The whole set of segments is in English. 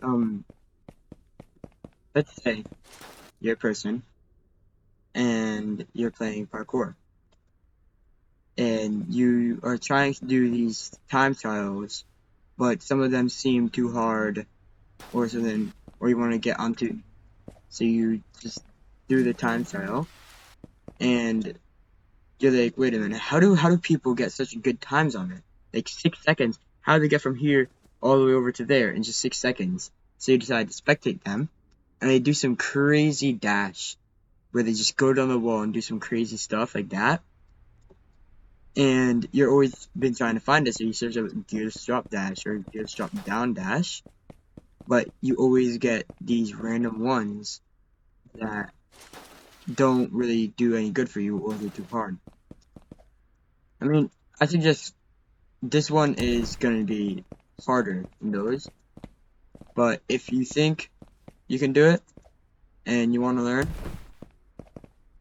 Um, let's say you're a person and you're playing parkour, and you are trying to do these time trials, but some of them seem too hard, or something, or you want to get onto. So you just do the time trial, and you're like, wait a minute, how do people get such good times on it? Like 6 seconds. How do they get from here all the way over to there in just 6 seconds? So you decide to spectate them, and they do some crazy dash where they just go down the wall and do some crazy stuff like that. And you're always been trying to find it, so you search up Gearless drop dash or Gearless drop down dash, but you always get these random ones that don't really do any good for you, or they're too hard. I mean, I suggest this one is going to be harder than those, but if you think you can do it and you want to learn,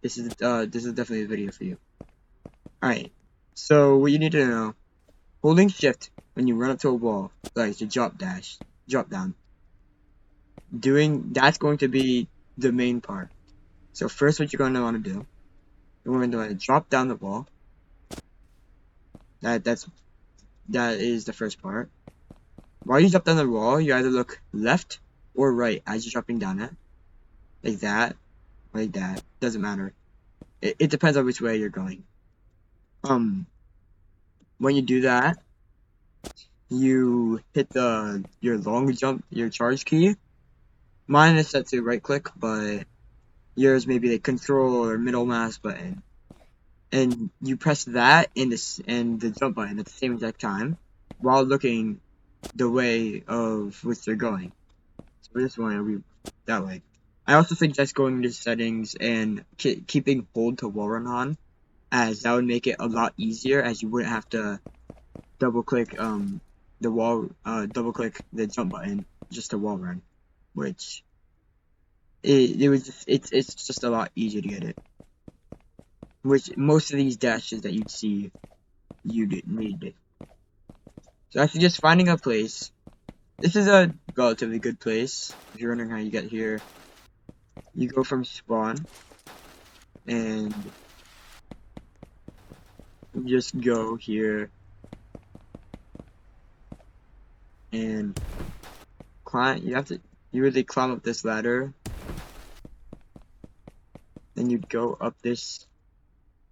this is definitely a video for you. Alright, so what you need to know, holding shift when you run up to a wall, like to drop down, that's going to be the main part. So first what you're going to want to do, you're going to want to drop down the wall. That is the first part. While you drop down the wall, you either look left or right as you're dropping down it. Like that. Doesn't matter. It depends on which way you're going. When you do that, you hit your long jump, your charge key. Mine is set to right click, but yours may be the control or middle mouse button. And you press that and the jump button at the same exact time while looking the way of which they're going. So this one will be that way. I also suggest going into settings and keeping hold to wall run on, as that would make it a lot easier, as you wouldn't have to double click double click the jump button just to wall run, which it's just a lot easier to get it. Which most of these dashes that you'd see, you didn't need it. So after just finding a place, this is a relatively good place. If you're wondering how you get here, you go from spawn, and you just go here, and climb. You really climb up this ladder, then you'd go up this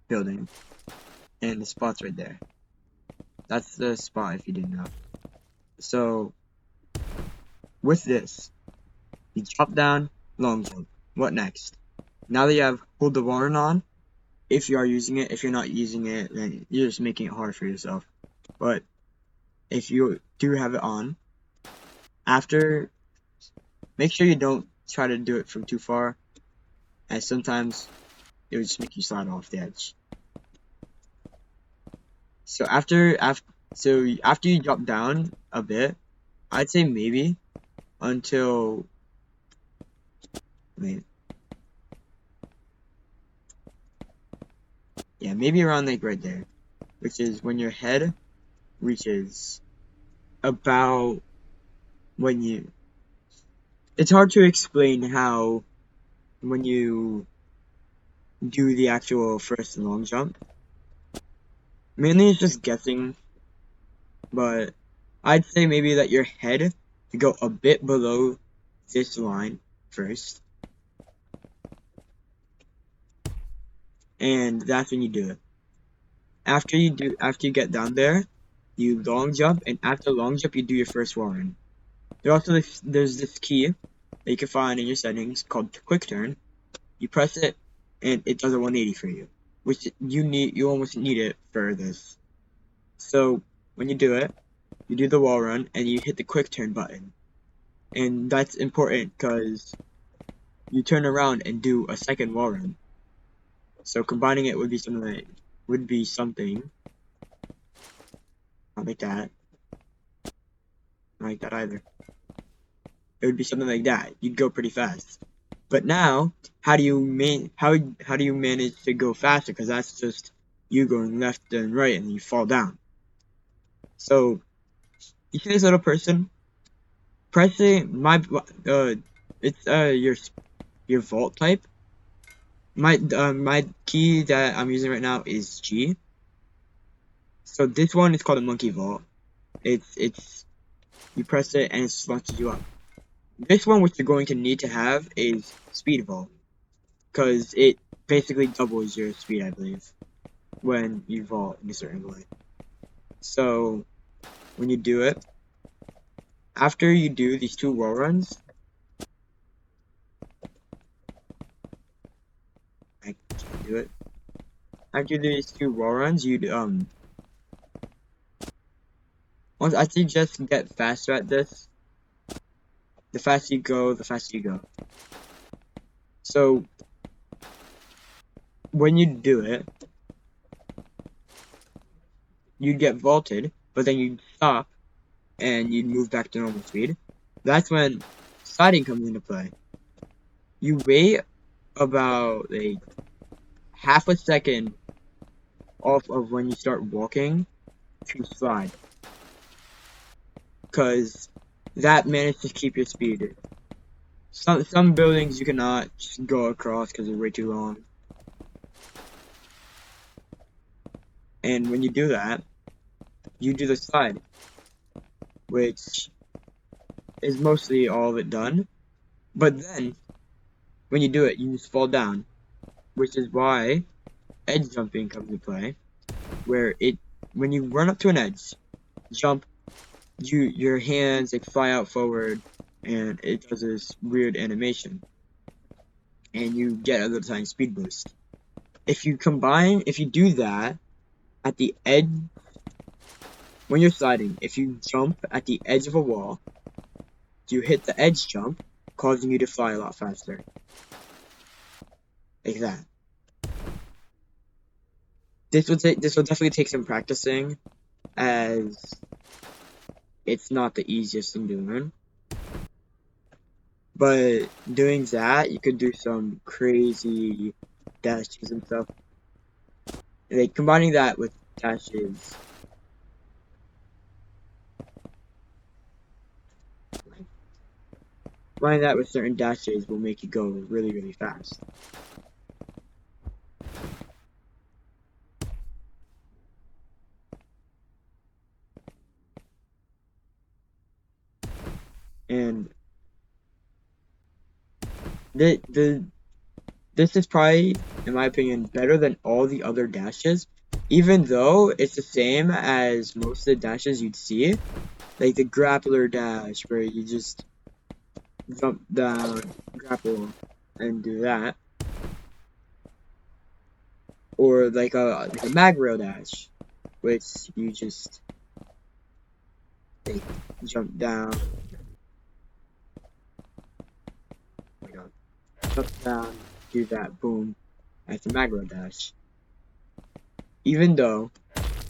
building, and the spot's right there. That's the spot if you didn't know. So with this, you drop down, long jump. What next? Now that you have hold the warren on, if you are using it, if you're not using it, then you're just making it hard for yourself. But if you do have it on, after, make sure you don't try to do it from too far, as sometimes it would just make you slide off the edge. So after you drop down a bit, I'd say maybe until, yeah, maybe around like right there, which is when your head reaches about when you, it's hard to explain how when you do the actual first and long jump. Mainly it's just guessing, but I'd say maybe that your head to go a bit below this line first, and that's when you do it. After you get down there, you long jump, and after long jump you do your first warren. There's this key that you can find in your settings called quick turn. You press it and it does a 180 for you, which you almost need it for this. So when you do it, you do the wall run and you hit the quick turn button, and that's important because you turn around and do a second wall run. So combining it would be something not like that, not like that either. It would be something like that. You'd go pretty fast. But now, how do you manage to go faster? Because that's just you going left and right, and you fall down. So you see this little person? pressing it's your vault type. My key that I'm using right now is G. So this one is called a monkey vault. It's you press it and it launches you up. This one, which you're going to need to have, is speed vault, because it basically doubles your speed, I believe, when you vault in a certain way. So when you do it, after you do these 2 wall runs, I can't do it. After you do these 2 wall runs, you'd once I suggest get faster at this. The faster you go, the faster you go. So when you do it, you'd get vaulted, but then you'd stop and you'd move back to normal speed. That's when sliding comes into play. You wait about like half a second off of when you start walking to slide, because that manages to keep your speed. Some buildings you cannot just go across because they're way too long. And when you do that, you do the slide, which is mostly all of it done. But then, when you do it, you just fall down, which is why edge jumping comes into play, where when you run up to an edge, jump, your hands like fly out forward, and it does this weird animation, and you get a little tiny speed boost. If you do that at the edge, when you're sliding, if you jump at the edge of a wall, you hit the edge jump, causing you to fly a lot faster. Like that. This will definitely take some practicing, as it's not the easiest thing to learn. But doing that, you could do some crazy dashes and stuff. Like combining that with dashes, combining that with certain dashes will make you go really, really fast. And this is probably, in my opinion, better than all the other dashes, even though it's the same as most of the dashes you'd see, like the grappler dash, where you just jump down, grapple, and do that, or like a mag rail dash, which you just like, jump down. Oh my god. Jump down, do that, boom. That's a mag rail dash. Even though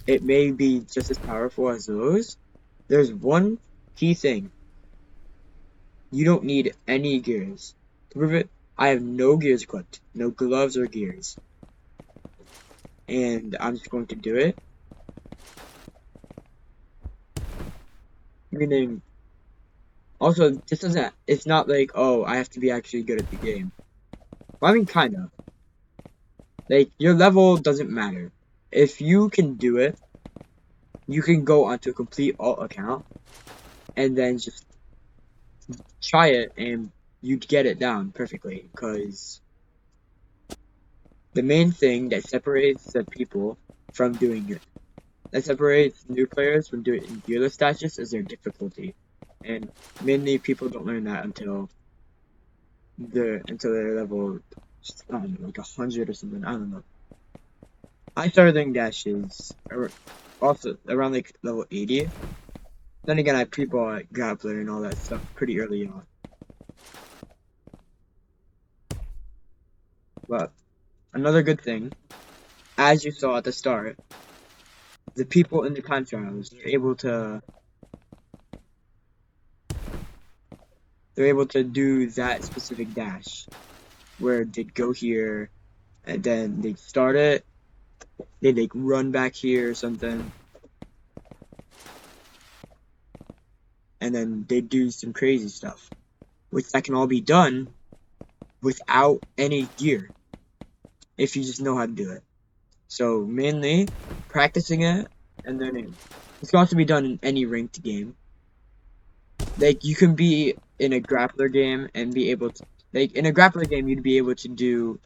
it may be just as powerful as those, there's one key thing. You don't need any gears. To prove it, I have no gears equipped. No gloves or gears. And I'm just going to do it. Meaning, also, this doesn't, it's not like, oh, I have to be actually good at the game. Well, I mean, kind of. Like, your level doesn't matter. If you can do it, you can go onto a complete alt account, and then just try it, and you'd get it down perfectly, because the main thing that separates the people from doing it, that separates new players from doing Gearless dashes, is their difficulty. And many people don't learn that until they're level, I don't know, like 100 or something, I don't know. I started doing dashes also around like level 80. Then again, I pre-bought grappler and all that stuff pretty early on. But another good thing, as you saw at the start, the people in the time trials are able to do that specific dash, where they'd go here, and then they'd start it, they'd like run back here or something, and then they do some crazy stuff, which that can all be done without any gear if you just know how to do it. So mainly practicing it, and then it's going to be done in any ranked game. Like, you can be in a grappler game and be able to, like, in a grappler game, you'd be able to do,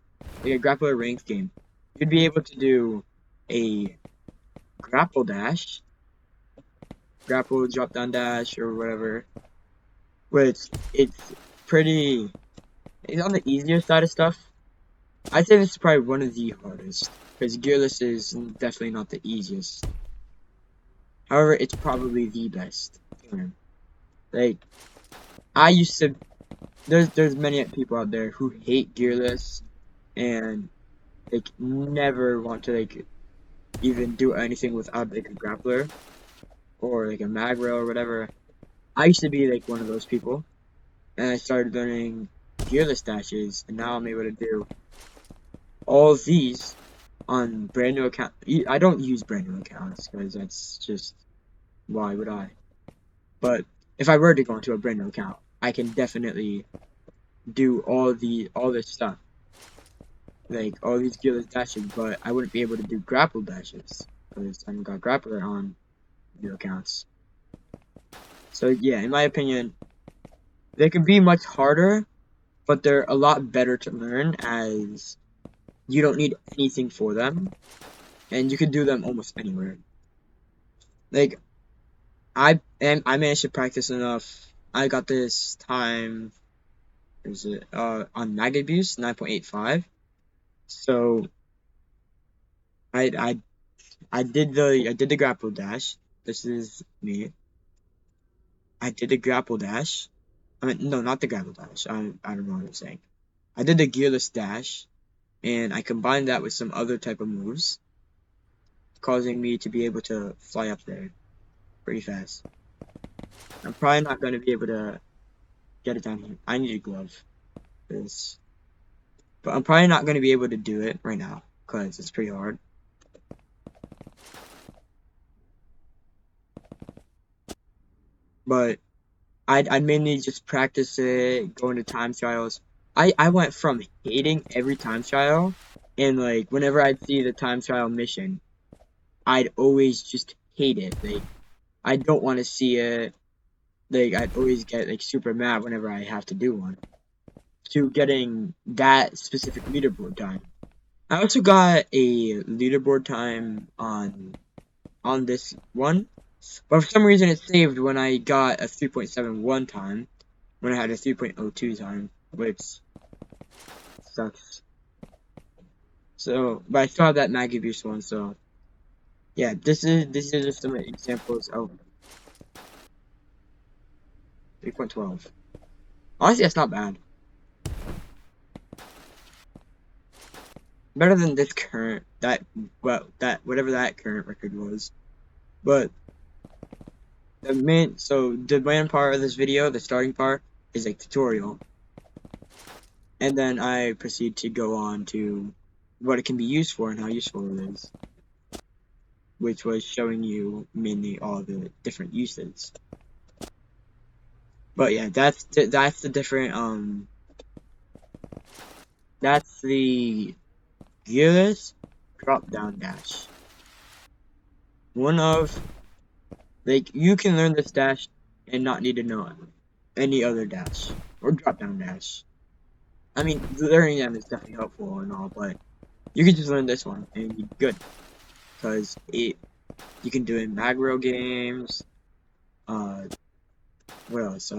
like, a grappler ranked game, you'd be able to do a grapple dash, grapple drop down dash, or whatever, which it's pretty, it's on the easier side of stuff. I'd say this is probably one of the hardest, because Gearless is definitely not the easiest. However, it's probably the best. Like, I used to, there's many people out there who hate Gearless, and like never want to like even do anything without like a grappler or like a mag rail or whatever. I used to be like one of those people, and I started learning Gearless dashes, and now I'm able to do all of these on brand new account. I don't use brand new accounts because that's just, why would I? But if I were to go into a brand new account, I can definitely do all this stuff, like all these Gearless dashes, but I wouldn't be able to do grapple dashes because I haven't got grappler on new accounts. So yeah, in my opinion, they can be much harder, but they're a lot better to learn as you don't need anything for them, and you can do them almost anywhere. Like, I managed to practice enough. I got this time, is it on mag abuse 9.85. So I did the grapple dash. This is me. I did the grapple dash. I mean, no, not the grapple dash. I don't know what I'm saying. I did the gearless dash, and I combined that with some other type of moves, causing me to be able to fly up there pretty fast. I'm probably not going to be able to get it down here. I need a glove for this. But I'm probably not going to be able to do it right now, because it's pretty hard. But I'd mainly just practice it, go into time trials. I went from hating every time trial, and like whenever I'd see the time trial mission, I'd always just hate it. Like, I don't want to see it. Like, I'd always get like super mad whenever I have to do one. To getting that specific leaderboard time. I also got a leaderboard time on this one, but for some reason it saved when I got a 3.71 time, when I had a 3.02 time, which sucks. So, but I still have that mag abuse one, so yeah, this is just some examples of 3.12. Honestly, that's not bad. Better than this current, whatever that current record was. But the main part of this video, the starting part, is a tutorial. And then I proceed to go on to what it can be used for and how useful it is, which was showing you mainly all the different uses. But yeah, that's the different that's the Gearless drop down dash. One of, like, you can learn this dash and not need to know any other dash or drop down dash. I mean, learning them is definitely helpful and all, but you can just learn this one and you're good, because you can do it in Magro games, what else,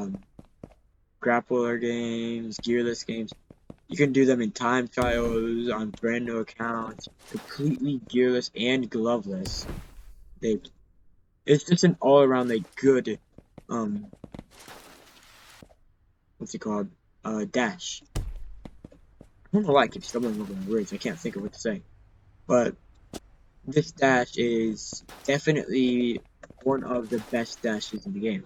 grappler games, gearless games. You can do them in time trials, on brand new accounts, completely gearless and gloveless. It's just an all-around, like, good, what's it called, dash. I don't know why I keep stumbling over my words, I can't think of what to say. But this dash is definitely one of the best dashes in the game.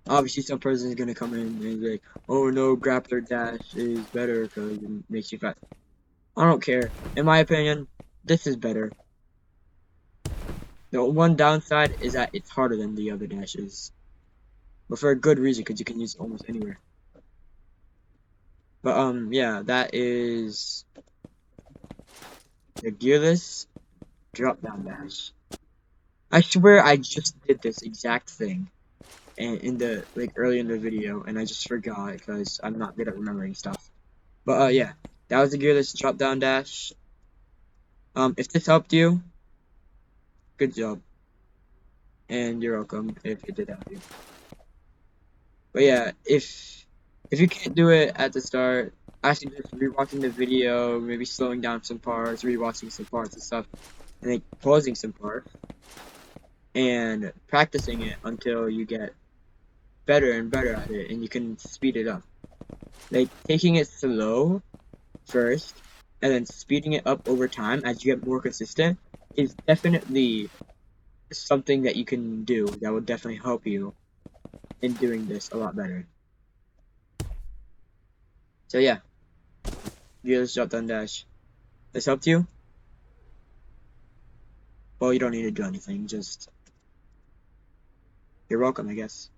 Obviously, some person is going to come in and be like, oh no, grappler dash is better because it makes you fast. I don't care. In my opinion, this is better. The one downside is that it's harder than the other dashes, but for a good reason because you can use it almost anywhere. But yeah, that is the Gearless drop down dash. I swear I just did this exact thing and in the early in the video, and I just forgot because I'm not good at remembering stuff. But yeah, that was the Gearless drop down dash. If this helped you, good job, and you're welcome if it did help you. But yeah, if you can't do it at the start, I suggest rewatching the video, maybe slowing down some parts, rewatching some parts and stuff, and then pausing some parts and practicing it until you get better and better at it, and you can speed it up. Like taking it slow first, and then speeding it up over time as you get more consistent is definitely something that you can do that will definitely help you in doing this a lot better. So yeah, Gearless drop down dash. This helped you? Well, you don't need to do anything, just you're welcome, I guess.